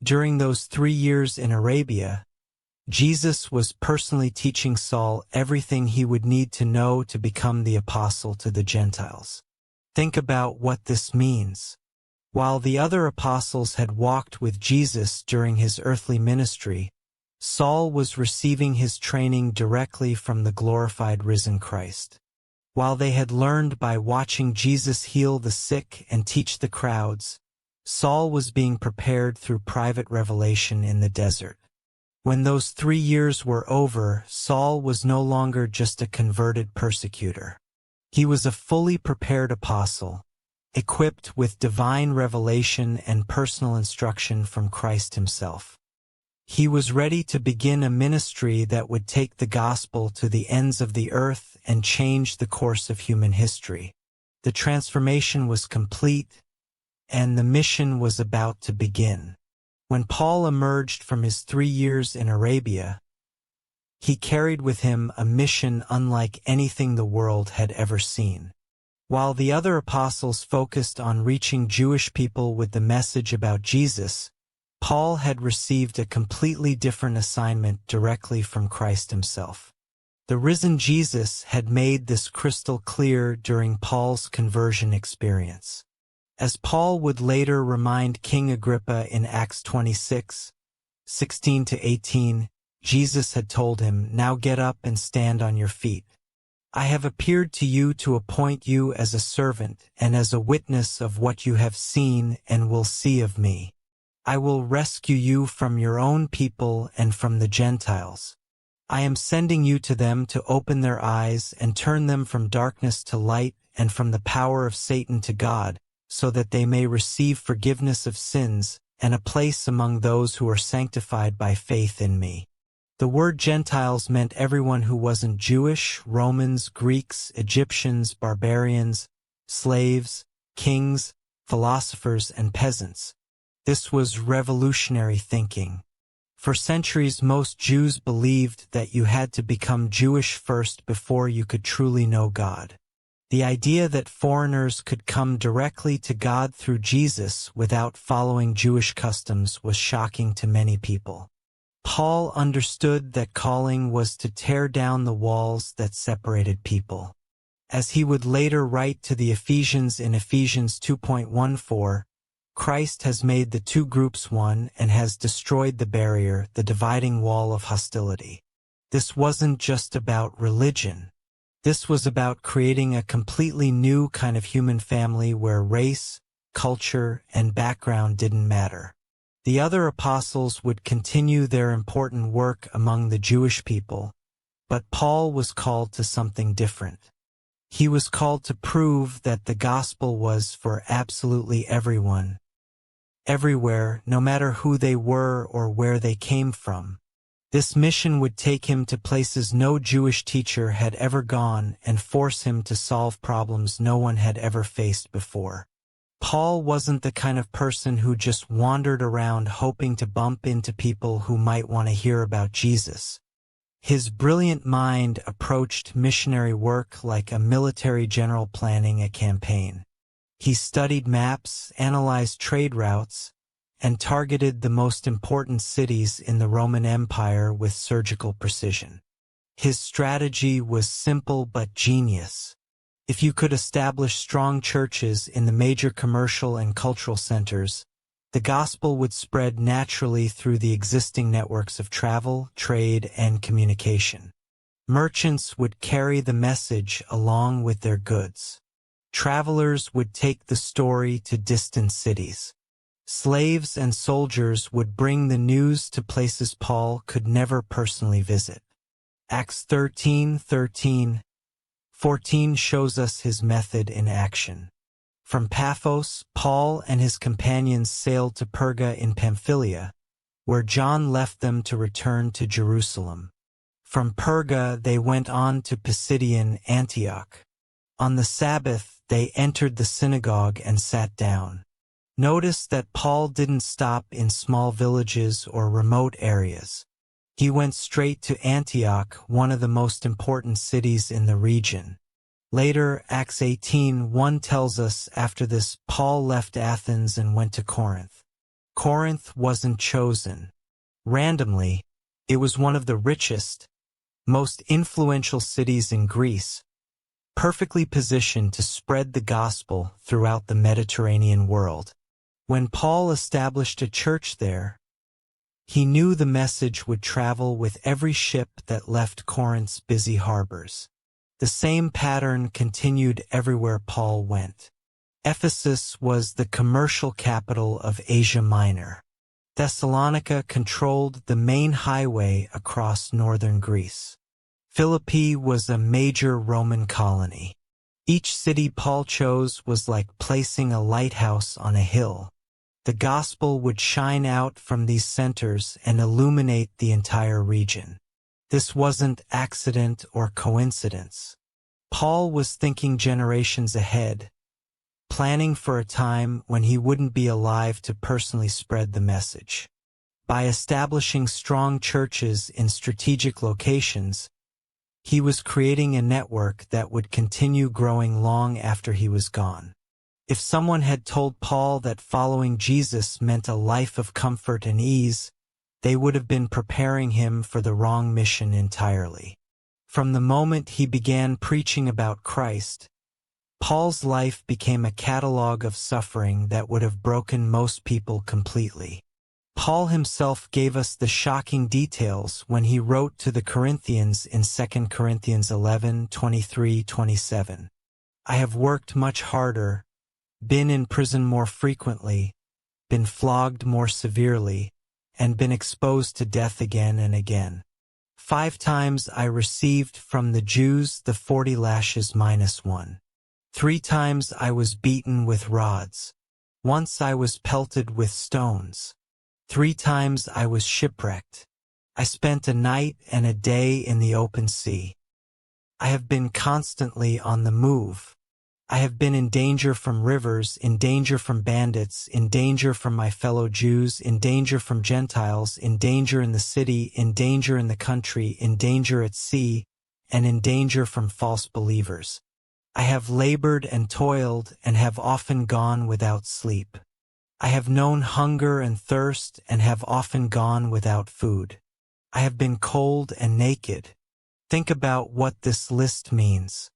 During those 3 years in Arabia, Jesus was personally teaching Saul everything he would need to know to become the apostle to the Gentiles. Think about what this means. While the other apostles had walked with Jesus during his earthly ministry, Saul was receiving his training directly from the glorified risen Christ. While they had learned by watching Jesus heal the sick and teach the crowds, Saul was being prepared through private revelation in the desert. When those 3 years were over, Saul was no longer just a converted persecutor. He was a fully prepared apostle, equipped with divine revelation and personal instruction from Christ himself. He was ready to begin a ministry that would take the gospel to the ends of the earth and change the course of human history. The transformation was complete, and the mission was about to begin. When Paul emerged from his 3 years in Arabia, he carried with him a mission unlike anything the world had ever seen. While the other apostles focused on reaching Jewish people with the message about Jesus, Paul had received a completely different assignment directly from Christ himself. The risen Jesus had made this crystal clear during Paul's conversion experience. As Paul would later remind King Agrippa in Acts 26:16-18, Jesus had told him, "Now get up and stand on your feet. I have appeared to you to appoint you as a servant and as a witness of what you have seen and will see of me. I will rescue you from your own people and from the Gentiles. I am sending you to them to open their eyes and turn them from darkness to light and from the power of Satan to God, so that they may receive forgiveness of sins and a place among those who are sanctified by faith in me." The word Gentiles meant everyone who wasn't Jewish, Romans, Greeks, Egyptians, barbarians, slaves, kings, philosophers, and peasants. This was revolutionary thinking. For centuries, most Jews believed that you had to become Jewish first before you could truly know God. The idea that foreigners could come directly to God through Jesus without following Jewish customs was shocking to many people. Paul understood that calling was to tear down the walls that separated people. As he would later write to the Ephesians in Ephesians 2:14, Christ has made the two groups one and has destroyed the barrier, the dividing wall of hostility. This wasn't just about religion. This was about creating a completely new kind of human family where race, culture, and background didn't matter. The other apostles would continue their important work among the Jewish people, but Paul was called to something different. He was called to prove that the gospel was for absolutely everyone, everywhere, no matter who they were or where they came from. This mission would take him to places no Jewish teacher had ever gone and force him to solve problems no one had ever faced before. Paul wasn't the kind of person who just wandered around hoping to bump into people who might want to hear about Jesus. His brilliant mind approached missionary work like a military general planning a campaign. He studied maps, analyzed trade routes, and targeted the most important cities in the Roman Empire with surgical precision. His strategy was simple but genius. If you could establish strong churches in the major commercial and cultural centers, the gospel would spread naturally through the existing networks of travel, trade, and communication. Merchants would carry the message along with their goods. Travelers would take the story to distant cities. Slaves and soldiers would bring the news to places Paul could never personally visit. Acts 13:13-14 shows us his method in action. From Paphos, Paul and his companions sailed to Perga in Pamphylia, where John left them to return to Jerusalem. From Perga they went on to Pisidian Antioch. On the Sabbath they entered the synagogue and sat down. Notice that Paul didn't stop in small villages or remote areas. He went straight to Antioch, one of the most important cities in the region. Later, Acts 18:1 tells us after this, Paul left Athens and went to Corinth. Corinth wasn't chosen randomly. It was one of the richest, most influential cities in Greece, perfectly positioned to spread the gospel throughout the Mediterranean world. When Paul established a church there, he knew the message would travel with every ship that left Corinth's busy harbors. The same pattern continued everywhere Paul went. Ephesus was the commercial capital of Asia Minor. Thessalonica controlled the main highway across northern Greece. Philippi was a major Roman colony. Each city Paul chose was like placing a lighthouse on a hill. The gospel would shine out from these centers and illuminate the entire region. This wasn't accident or coincidence. Paul was thinking generations ahead, planning for a time when he wouldn't be alive to personally spread the message. By establishing strong churches in strategic locations, he was creating a network that would continue growing long after he was gone. If someone had told Paul that following Jesus meant a life of comfort and ease, they would have been preparing him for the wrong mission entirely. From the moment he began preaching about Christ, Paul's life became a catalog of suffering that would have broken most people completely. Paul himself gave us the shocking details when he wrote to the Corinthians in 2 Corinthians 11:23-27. I have worked much harder, been in prison more frequently, been flogged more severely, and been exposed to death again and again. 5 times I received from the Jews the 40 lashes minus 1. 3 times I was beaten with rods. Once I was pelted with stones. 3 times I was shipwrecked. I spent a night and a day in the open sea. I have been constantly on the move. I have been in danger from rivers, in danger from bandits, in danger from my fellow Jews, in danger from Gentiles, in danger in the city, in danger in the country, in danger at sea, and in danger from false believers. I have labored and toiled and have often gone without sleep. I have known hunger and thirst and have often gone without food. I have been cold and naked. Think about what this list means.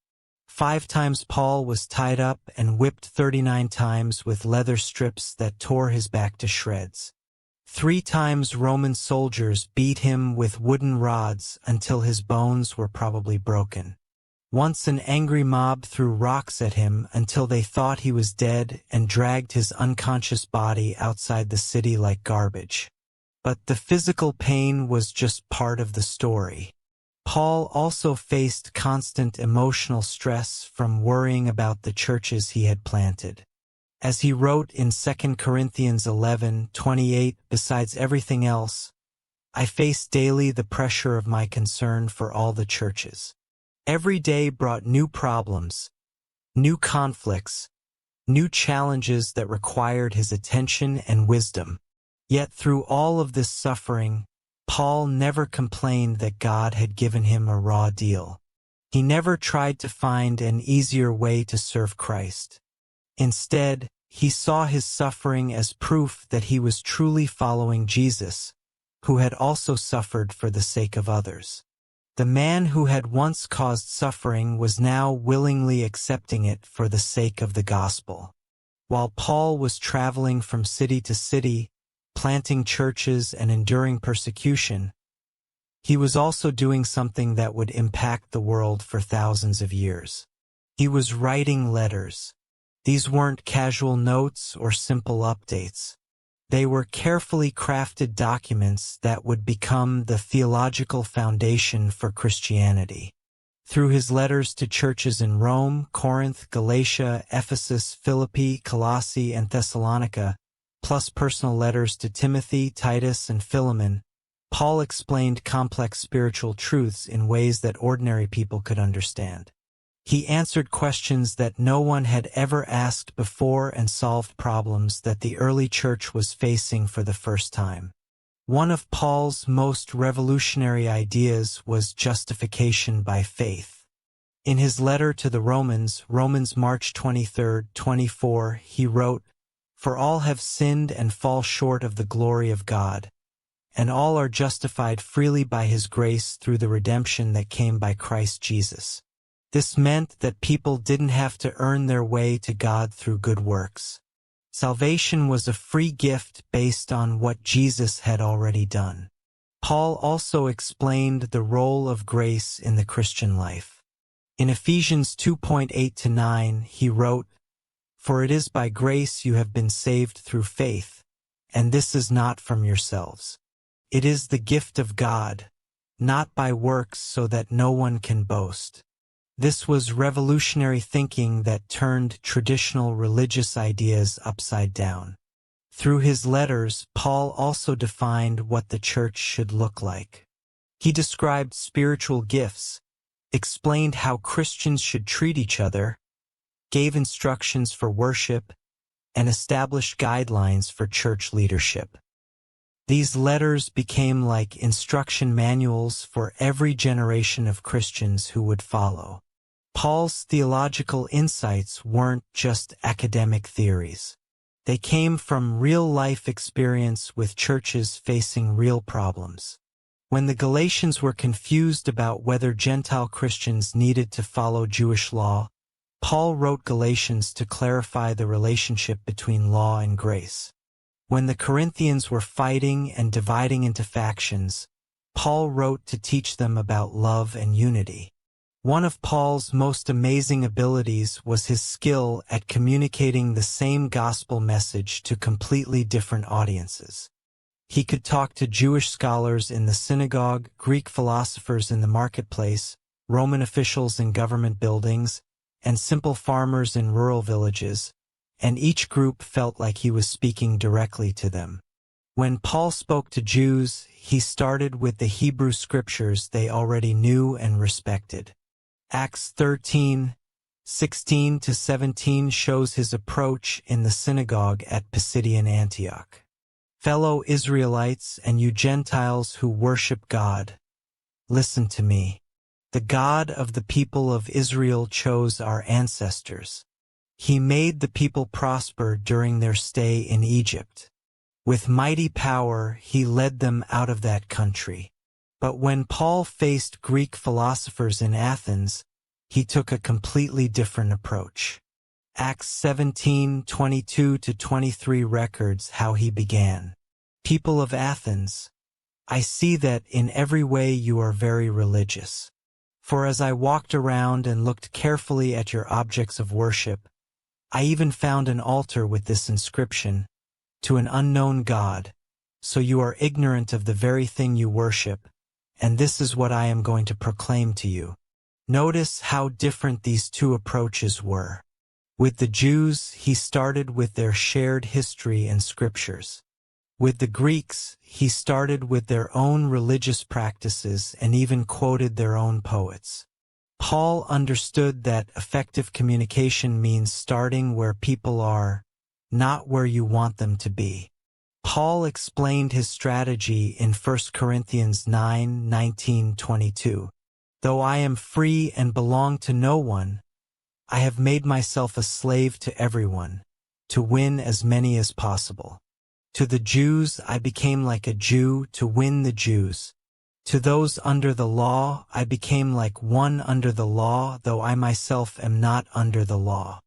5 times Paul was tied up and whipped 39 times with leather strips that tore his back to shreds. 3 times Roman soldiers beat him with wooden rods until his bones were probably broken. Once an angry mob threw rocks at him until they thought he was dead and dragged his unconscious body outside the city like garbage. But the physical pain was just part of the story. Paul also faced constant emotional stress from worrying about the churches he had planted. As he wrote in 2 Corinthians 11:28, "Besides everything else, I face daily the pressure of my concern for all the churches." Every day brought new problems, new conflicts, new challenges that required his attention and wisdom. Yet through all of this suffering, Paul never complained that God had given him a raw deal. He never tried to find an easier way to serve Christ. Instead, he saw his suffering as proof that he was truly following Jesus, who had also suffered for the sake of others. The man who had once caused suffering was now willingly accepting it for the sake of the gospel. While Paul was traveling from city to city, planting churches and enduring persecution, he was also doing something that would impact the world for thousands of years. He was writing letters. These weren't casual notes or simple updates. They were carefully crafted documents that would become the theological foundation for Christianity. Through his letters to churches in Rome, Corinth, Galatia, Ephesus, Philippi, Colossae, and Thessalonica, plus personal letters to Timothy, Titus, and Philemon, Paul explained complex spiritual truths in ways that ordinary people could understand. He answered questions that no one had ever asked before and solved problems that the early church was facing for the first time. One of Paul's most revolutionary ideas was justification by faith. In his letter to the Romans, March 23, 24, he wrote, "For all have sinned and fall short of the glory of God, and all are justified freely by his grace through the redemption that came by Christ Jesus." This meant that people didn't have to earn their way to God through good works. Salvation was a free gift based on what Jesus had already done. Paul also explained the role of grace in the Christian life. In Ephesians 2:8-9, he wrote, "For it is by grace you have been saved through faith, and this is not from yourselves. It is the gift of God, not by works, so that no one can boast." This was revolutionary thinking that turned traditional religious ideas upside down. Through his letters, Paul also defined what the church should look like. He described spiritual gifts, explained how Christians should treat each other, gave instructions for worship, and established guidelines for church leadership. These letters became like instruction manuals for every generation of Christians who would follow. Paul's theological insights weren't just academic theories. They came from real-life experience with churches facing real problems. When the Galatians were confused about whether Gentile Christians needed to follow Jewish law, Paul wrote Galatians to clarify the relationship between law and grace. When the Corinthians were fighting and dividing into factions, Paul wrote to teach them about love and unity. One of Paul's most amazing abilities was his skill at communicating the same gospel message to completely different audiences. He could talk to Jewish scholars in the synagogue, Greek philosophers in the marketplace, Roman officials in government buildings, and simple farmers in rural villages, and each group felt like he was speaking directly to them. When Paul spoke to Jews, he started with the Hebrew scriptures they already knew and respected. Acts 13:16-17 shows his approach in the synagogue at Pisidian Antioch. "Fellow Israelites and you Gentiles who worship God, listen to me. The God of the people of Israel chose our ancestors. He made the people prosper during their stay in Egypt. With mighty power, he led them out of that country. But when Paul faced Greek philosophers in Athens, he took a completely different approach." Acts 17:22-23 records how he began. "People of Athens, I see that in every way you are very religious. For as I walked around and looked carefully at your objects of worship, I even found an altar with this inscription, to an unknown God, so you are ignorant of the very thing you worship, and this is what I am going to proclaim to you. Notice how different these two approaches were. With the Jews, he started with their shared history and scriptures. With the Greeks, he started with their own religious practices and even quoted their own poets. Paul understood that effective communication means starting where people are, not where you want them to be. Paul explained his strategy in 1 Corinthians 9:19-22. Though I am free and belong to no one, I have made myself a slave to everyone, to win as many as possible. To the Jews I became like a Jew to win the Jews. To those under the law I became like one under the law, though I myself am not under the law,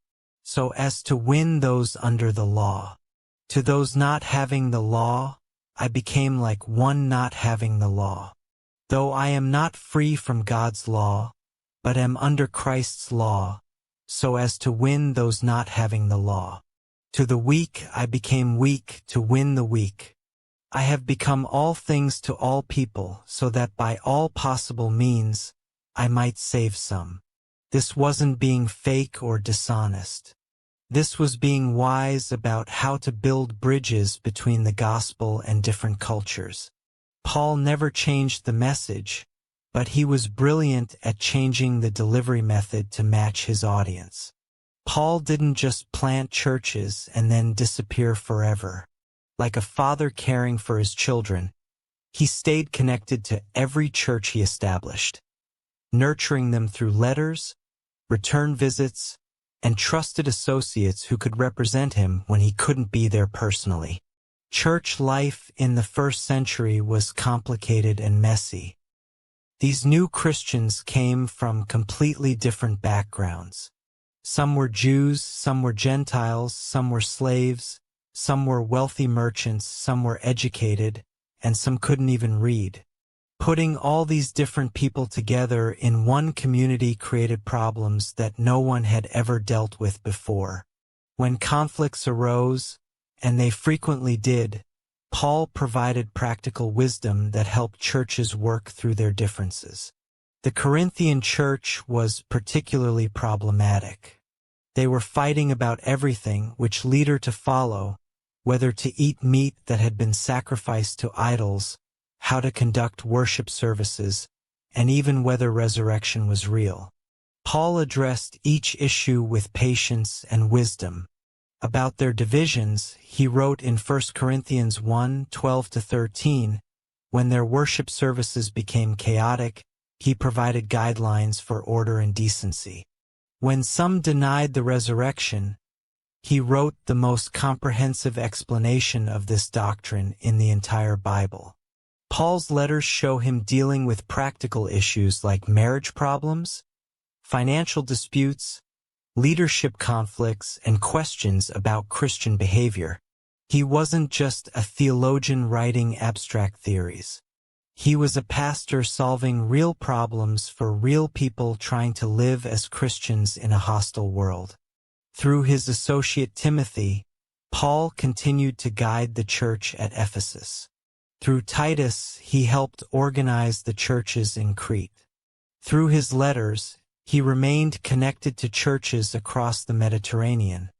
so as to win those under the law. To those not having the law I became like one not having the law, though I am not free from God's law, but am under Christ's law, so as to win those not having the law. To the weak I became weak to win the weak. I have become all things to all people, so that by all possible means I might save some. This wasn't being fake or dishonest. This was being wise about how to build bridges between the gospel and different cultures. Paul never changed the message, but he was brilliant at changing the delivery method to match his audience. Paul didn't just plant churches and then disappear forever. Like a father caring for his children, he stayed connected to every church he established, nurturing them through letters, return visits, and trusted associates who could represent him when he couldn't be there personally. Church life in the first century was complicated and messy. These new Christians came from completely different backgrounds. Some were Jews, some were Gentiles, some were slaves, some were wealthy merchants, some were educated, and some couldn't even read. Putting all these different people together in one community created problems that no one had ever dealt with before. When conflicts arose, and they frequently did, Paul provided practical wisdom that helped churches work through their differences. The Corinthian church was particularly problematic. They were fighting about everything, which leader to follow, whether to eat meat that had been sacrificed to idols, how to conduct worship services, and even whether resurrection was real. Paul addressed each issue with patience and wisdom. About their divisions, he wrote in 1 Corinthians 1:12-13, when their worship services became chaotic, he provided guidelines for order and decency. When some denied the resurrection, he wrote the most comprehensive explanation of this doctrine in the entire Bible. Paul's letters show him dealing with practical issues like marriage problems, financial disputes, leadership conflicts, and questions about Christian behavior. He wasn't just a theologian writing abstract theories. He was a pastor solving real problems for real people trying to live as Christians in a hostile world. Through his associate Timothy, Paul continued to guide the church at Ephesus. Through Titus, he helped organize the churches in Crete. Through his letters, he remained connected to churches across the Mediterranean,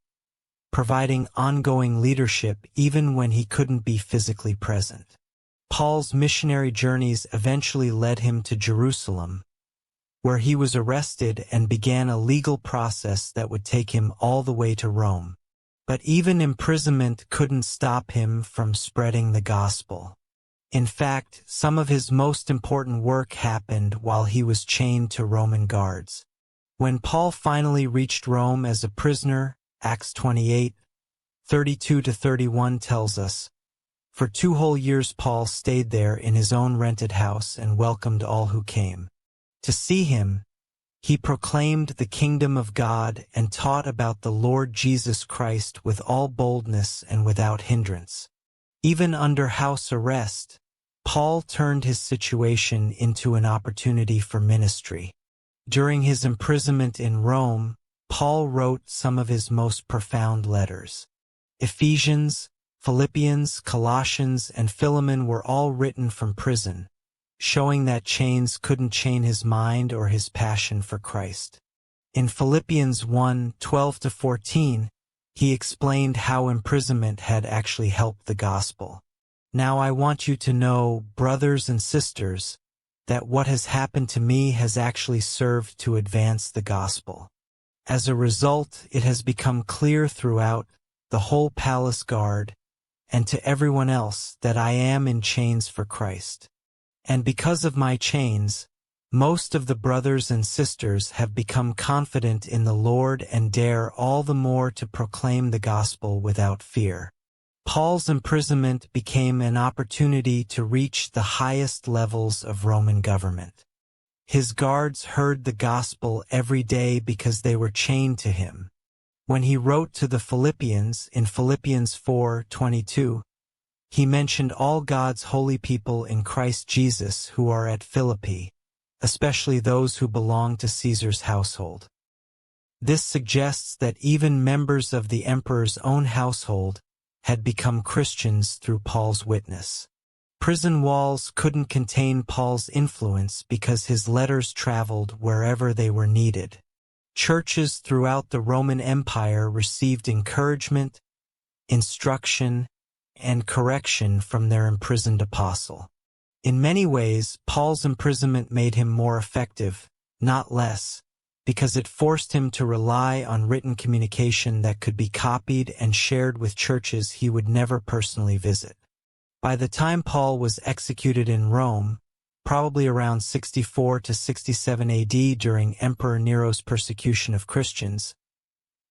providing ongoing leadership even when he couldn't be physically present. Paul's missionary journeys eventually led him to Jerusalem, where he was arrested and began a legal process that would take him all the way to Rome. But even imprisonment couldn't stop him from spreading the gospel. In fact, some of his most important work happened while he was chained to Roman guards. When Paul finally reached Rome as a prisoner, Acts 28:32-31 tells us, for 2 whole years Paul stayed there in his own rented house and welcomed all who came to see him. He proclaimed the kingdom of God and taught about the Lord Jesus Christ with all boldness and without hindrance. Even under house arrest, Paul turned his situation into an opportunity for ministry. During his imprisonment in Rome, Paul wrote some of his most profound letters. Ephesians, Philippians, Colossians, and Philemon were all written from prison, showing that chains couldn't chain his mind or his passion for Christ. In Philippians 1:12-14, he explained how imprisonment had actually helped the gospel. Now I want you to know, brothers and sisters, that what has happened to me has actually served to advance the gospel. As a result, it has become clear throughout the whole palace guard and to everyone else that I am in chains for Christ. And because of my chains, most of the brothers and sisters have become confident in the Lord and dare all the more to proclaim the gospel without fear. Paul's imprisonment became an opportunity to reach the highest levels of Roman government. His guards heard the gospel every day because they were chained to him. When he wrote to the Philippians in Philippians 4:22, he mentioned all God's holy people in Christ Jesus who are at Philippi, especially those who belong to Caesar's household. This suggests that even members of the emperor's own household had become Christians through Paul's witness. Prison walls couldn't contain Paul's influence because his letters traveled wherever they were needed. Churches throughout the Roman Empire received encouragement, instruction, and correction from their imprisoned apostle. In many ways, Paul's imprisonment made him more effective, not less, because it forced him to rely on written communication that could be copied and shared with churches he would never personally visit. By the time Paul was executed in Rome, probably around 64 to 67 AD during Emperor Nero's persecution of Christians,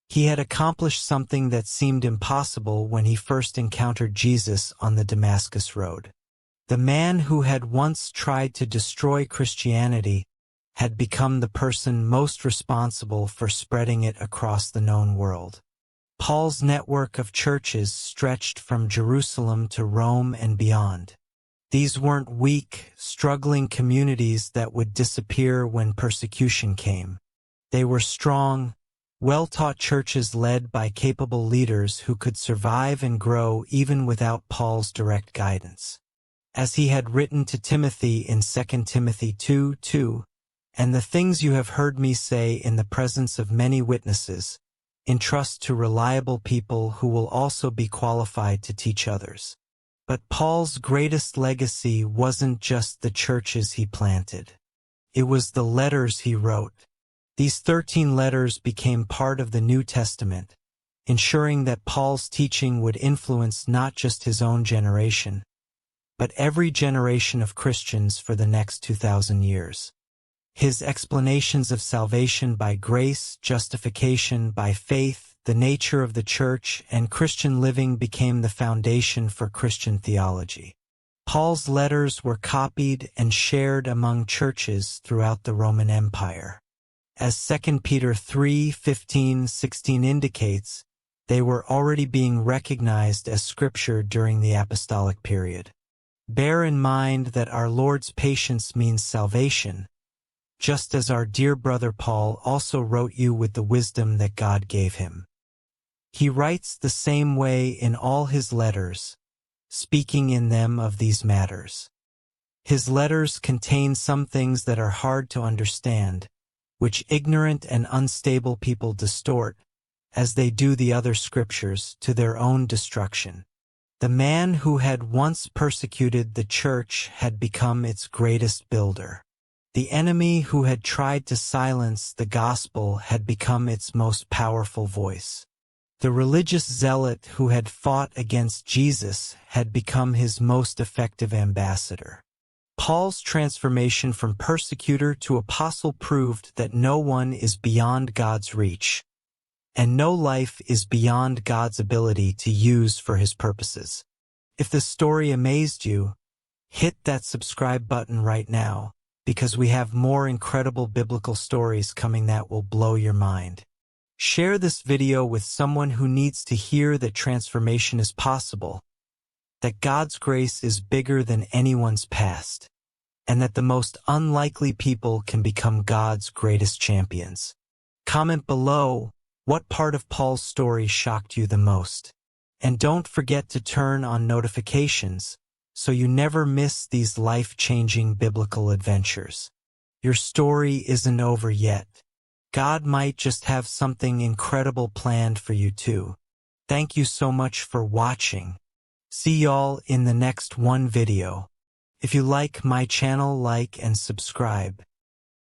he had accomplished something that seemed impossible when he first encountered Jesus on the Damascus Road. The man who had once tried to destroy Christianity had become the person most responsible for spreading it across the known world. Paul's network of churches stretched from Jerusalem to Rome and beyond. These weren't weak, struggling communities that would disappear when persecution came. They were strong, well-taught churches led by capable leaders who could survive and grow even without Paul's direct guidance. As he had written to Timothy in 2 Timothy 2:2, "And the things you have heard me say in the presence of many witnesses, entrust to reliable people who will also be qualified to teach others." But Paul's greatest legacy wasn't just the churches he planted. It was the letters he wrote. These 13 letters became part of the New Testament, ensuring that Paul's teaching would influence not just his own generation, but every generation of Christians for the next 2,000 years. His explanations of salvation by grace, justification by faith, the nature of the church, and Christian living became the foundation for Christian theology. Paul's letters were copied and shared among churches throughout the Roman Empire. As 2 Peter 3:15-16 indicates, they were already being recognized as Scripture during the apostolic period. Bear in mind that our Lord's patience means salvation, just as our dear brother Paul also wrote you with the wisdom that God gave him. He writes the same way in all his letters, speaking in them of these matters. His letters contain some things that are hard to understand, which ignorant and unstable people distort, as they do the other scriptures, to their own destruction. The man who had once persecuted the church had become its greatest builder. The enemy who had tried to silence the gospel had become its most powerful voice. The religious zealot who had fought against Jesus had become his most effective ambassador. Paul's transformation from persecutor to apostle proved that no one is beyond God's reach, and no life is beyond God's ability to use for his purposes. If this story amazed you, hit that subscribe button right now, because we have more incredible biblical stories coming that will blow your mind. Share this video with someone who needs to hear that transformation is possible, that God's grace is bigger than anyone's past, and that the most unlikely people can become God's greatest champions. Comment below what part of Paul's story shocked you the most. And don't forget to turn on notifications so you never miss these life-changing biblical adventures. Your story isn't over yet. God might just have something incredible planned for you too. Thank you so much for watching. See y'all in the next one video. If you like my channel, like and subscribe.